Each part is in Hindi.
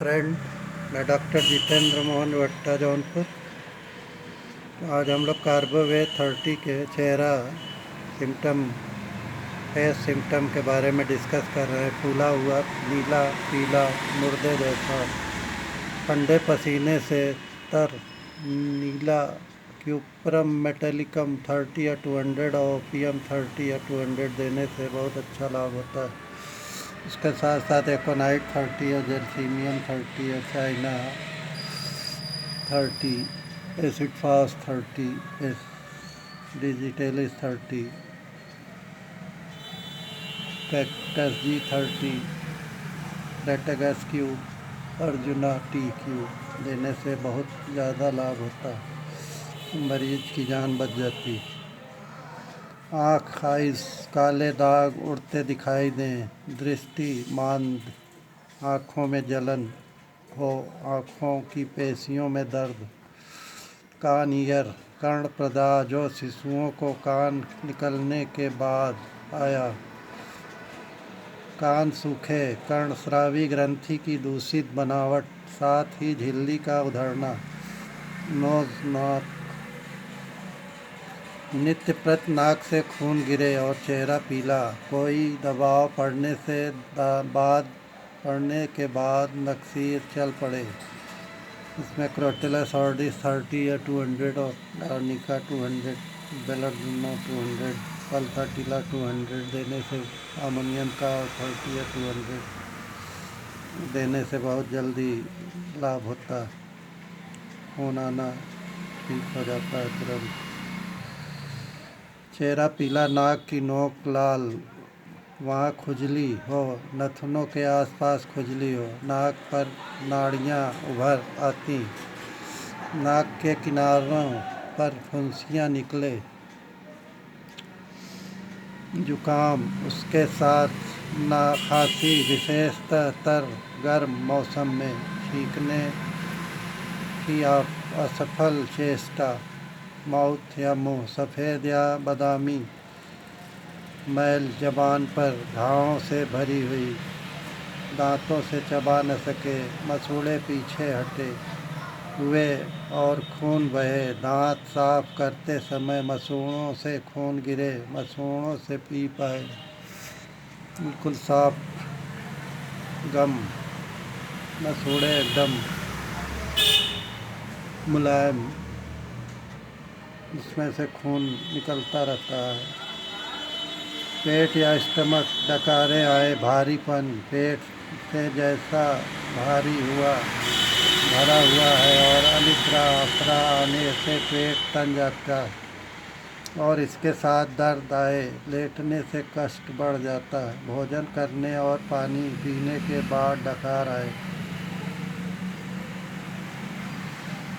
फ्रेंड, मैं डॉक्टर जितेंद्र मोहन वट्टा जौनपुर। आज हम लोग कार्बोवेट 30 के चेहरा सिम्टम फेस सिम्टम के बारे में डिस्कस कर रहे हैं। फूला हुआ नीला पीला मुर्दे जैसा, ठंडे पसीने से तर नीला, क्यूप्रम मेटेलिकम 30 या 200 और ओपियम 30 या 200 देने से बहुत अच्छा लाभ होता है। इसके साथ साथ एकोनाइट 30 या जर्सीनियम 30 या China 30, acid phos 30, digitalis 30, cactus G30, रेटेगस क्यू, अर्जुना TQ देने से बहुत ज़्यादा लाभ होता है, मरीज की जान बच जाती है। आँख आइस काले दाग उड़ते दिखाई दें, दृष्टि मांद, आँखों में जलन हो, आँखों की पेशियों में दर्द, कान ईयर कर्ण प्रदाह जो शिशुओं को कान निकलने के बाद आया, कान सूखे, कर्णस्रावी ग्रंथि की दूषित बनावट, साथ ही झिल्ली का उधड़ना, नोज नाक, नित्य प्रत नाक से खून गिरे और चेहरा पीला, कोई दबाव पड़ने के बाद नक्सीर चल पड़े। इसमें क्रोटिलस ऑर्डिस 30 या 200 और आर्निका 200, बेलार्डिनो 200, पल्थाटिला 200 देने से, अमोनियम का 30 या 200 देने से बहुत जल्दी लाभ होता है। खून आना ठीक हो जाता है तुरंत। चेहरा पीला, नाक की नोक लाल, वहाँ खुजली हो, नथुनों के आसपास खुजली हो, नाक पर नाड़ियाँ उभर आती, नाक के किनारों पर फुंसियाँ निकले, जुकाम, उसके साथ खांसी, विशेषतर गर्म मौसम में, छींकने की असफल चेष्टा, माउथ या मुंह सफ़ेद या बादामी, मैल जबान पर घावों से भरी हुई, दांतों से चबा न सके, मसूड़े पीछे हटे हुए और खून बहे, दांत साफ करते समय मसूड़ों से खून गिरे, मसूड़ों से पी पाए, बिल्कुल साफ, गम, मसूड़े एकदम मुलायम, इसमें से खून निकलता रहता है। पेट या स्टमक डकारे आए, भारीपन, पेट से जैसा भारी हुआ भरा हुआ है और अनिद्रा अफरा आने से पेट तन जाता है और इसके साथ दर्द आए, लेटने से कष्ट बढ़ जाता है, भोजन करने और पानी पीने के बाद डकार आए,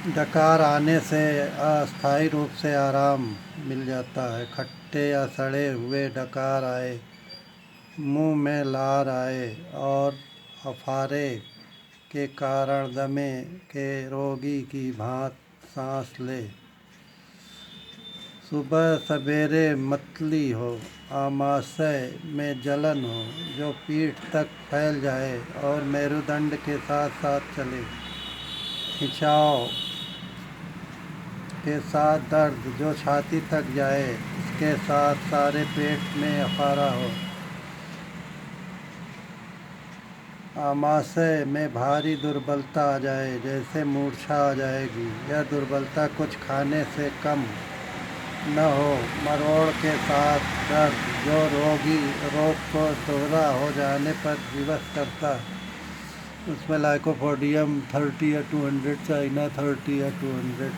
डकार आने से अस्थायी रूप से आराम मिल जाता है, खट्टे या सड़े हुए डकार आए, मुंह में लार आए और अफारे के कारण दमे के रोगी की भांति सांस ले, सुबह सवेरे मतली हो, आमाशय में जलन हो जो पीठ तक फैल जाए और मेरुदंड के साथ साथ चले, खिंचाव के साथ दर्द जो छाती तक जाए, इसके साथ सारे पेट में अफारा हो, आमाशय में भारी दुर्बलता आ जाए, जैसे मूर्छा आ जाएगी। यह दुर्बलता कुछ खाने से कम न हो, मरोड़ के साथ दर्द जो रोग को दोहरा हो जाने पर विवश करता है। उसमें लाइकोपोडियम 30 या 200, चाइना 30 या 200,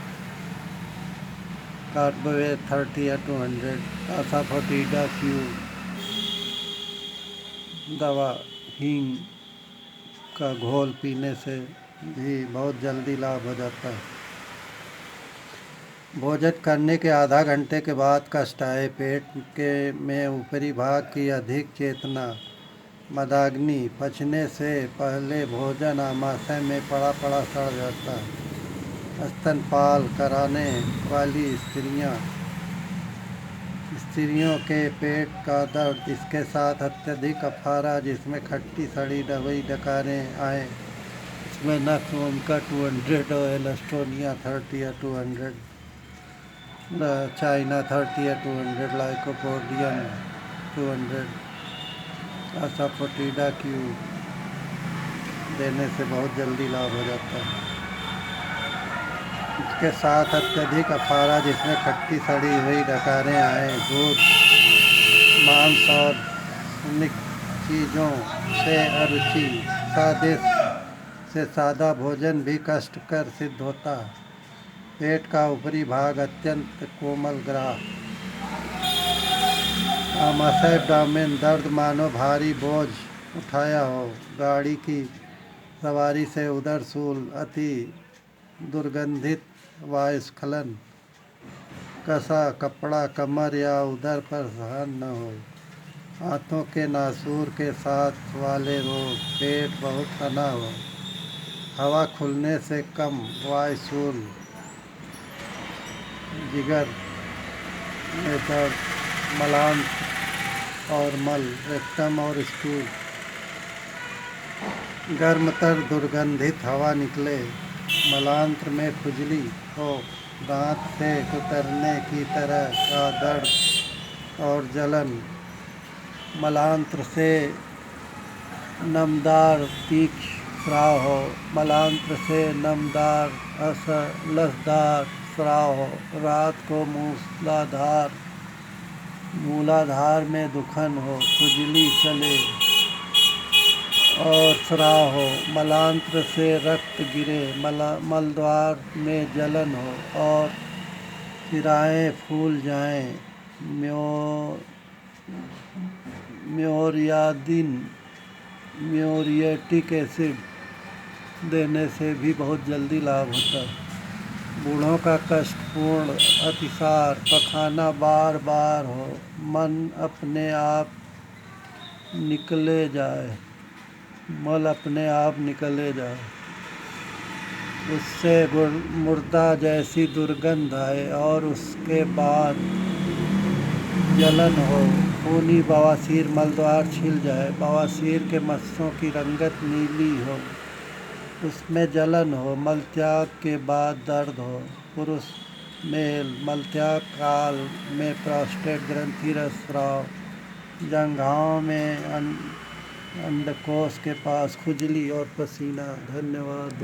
कार्बोवेट 30 या 200, असाफोटिडा क्यू दवा, हींग का घोल पीने से भी बहुत जल्दी लाभ हो जाता है। भोजन करने के आधा घंटे के बाद कष्ट आए, पेट के में ऊपरी भाग की अधिक चेतना, मदाग्नि, पचने से पहले भोजन आमाशय में पड़ा पड़ा सड़ जाता है, स्तनपान कराने वाली स्त्रियों के पेट का दर्द, इसके साथ अत्यधिक अफारा जिसमें खट्टी सड़ी हुई डकारें आए, उसमें नक्स उनका 200 हो, एलस्टोनिया 30 या 200, चाइना 30 या 200, लाइकोपोडियम 200, असाफोटिडा क्यूब देने से बहुत जल्दी लाभ हो जाता है। इसके साथ अत्यधिक अफारा जिसमें खट्टी सड़ी हुई डकारें आए, दूध, मांस और निक चीज़ों से अरुचि, सादे से सादा भोजन भी कष्टकर सिद्ध होता। पेट का ऊपरी भाग अत्यंत कोमल ग्राह, आमाशय एब्डोमेन दर्द मानो भारी बोझ उठाया हो, गाड़ी की सवारी से उदर शूल, अति दुर्गंधित वायुस्खलन, कसा कपड़ा कमर या उदर पर सहन न हो, हाथों के नासूर के साथ वाले रोग, पेट बहुत तना हो, हवा खुलने से कम वायुशूल, जिगर में दर्द, मलांत्र और मल, रेक्टम और स्टूल, गर्मतर दुर्गंधित हवा निकले, मलांत्र में खुजली हो, दांत से कुतरने की तरह का दर्द और जलन, मलांत्र से नमदार तीक्ष्ण स्राव हो, मलांत्र से नमदार लसदार स्राव हो, रात को मूलाधार में दुखन हो, खुजली चले और स्राव हो, मलांत्र से रक्त गिरे, मलद्वार में जलन हो और शिराएँ फूल जाएं, म्यूरिएटिक एसिड देने से भी बहुत जल्दी लाभ होता है। बूढ़ों का कष्टपूर्ण अतिसार, पखाना बार बार हो, मन अपने आप निकले जाए, मल अपने आप निकले जाए, उससे मुर्दा जैसी दुर्गंध आए और उसके बाद जलन हो, खूनी बवासीर मलद्वार छिल जाए, बवासीर के मस्सों की रंगत नीली हो, उसमें जलन हो, मलत्याग के बाद दर्द हो, पुरुष मेल मलत्याग काल में प्रोस्टेट ग्रंथि रसस्राव, जंघाओं में अंडकोश के पास खुजली और पसीना। धन्यवाद।